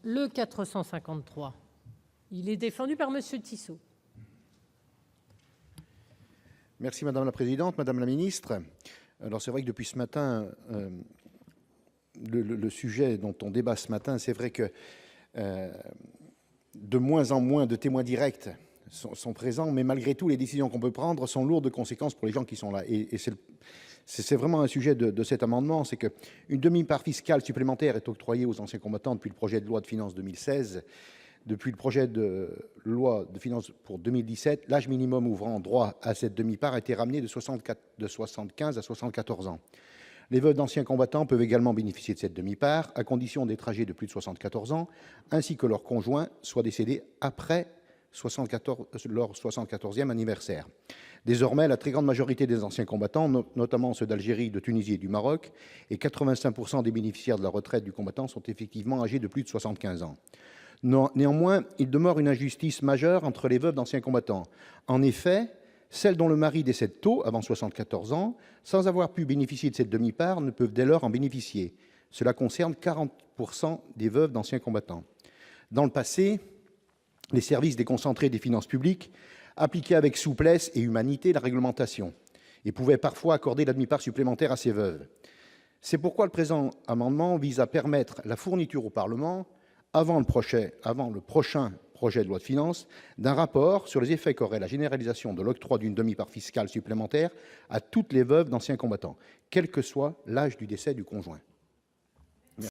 Le 453. Il est défendu par Monsieur Tissot. Merci madame la présidente, madame la ministre. Alors c'est vrai que depuis ce matin, le sujet dont on débat ce matin, c'est vrai que de moins en moins de témoins directs sont présents, mais malgré tout, les décisions qu'on peut prendre sont lourdes de conséquences pour les gens qui sont là. Et c'est vraiment un sujet de cet amendement, c'est qu'une demi-part fiscale supplémentaire est octroyée aux anciens combattants depuis le projet de loi de finances 2016. Depuis le projet de loi de finances pour 2017, l'âge minimum ouvrant droit à cette demi-part a été ramené de 75 à 74 ans. Les veuves d'anciens combattants peuvent également bénéficier de cette demi-part, à condition d'être âgés de plus de 74 ans, ainsi que leur conjoint soit décédé après leur 74e anniversaire. Désormais, la très grande majorité des anciens combattants, notamment ceux d'Algérie, de Tunisie et du Maroc, et 85% des bénéficiaires de la retraite du combattant sont effectivement âgés de plus de 75 ans. Néanmoins, il demeure une injustice majeure entre les veuves d'anciens combattants. En effet, celles dont le mari décède tôt, avant 74 ans, sans avoir pu bénéficier de cette demi-part, ne peuvent dès lors en bénéficier. Cela concerne 40% des veuves d'anciens combattants. Dans le passé, les services déconcentrés des finances publiques appliquaient avec souplesse et humanité la réglementation et pouvaient parfois accorder la demi-part supplémentaire à ces veuves. C'est pourquoi le présent amendement vise à permettre la fourniture au Parlement, avant le prochain projet de loi de finances, d'un rapport sur les effets qu'aurait la généralisation de l'octroi d'une demi-part fiscale supplémentaire à toutes les veuves d'anciens combattants, quel que soit l'âge du décès du conjoint.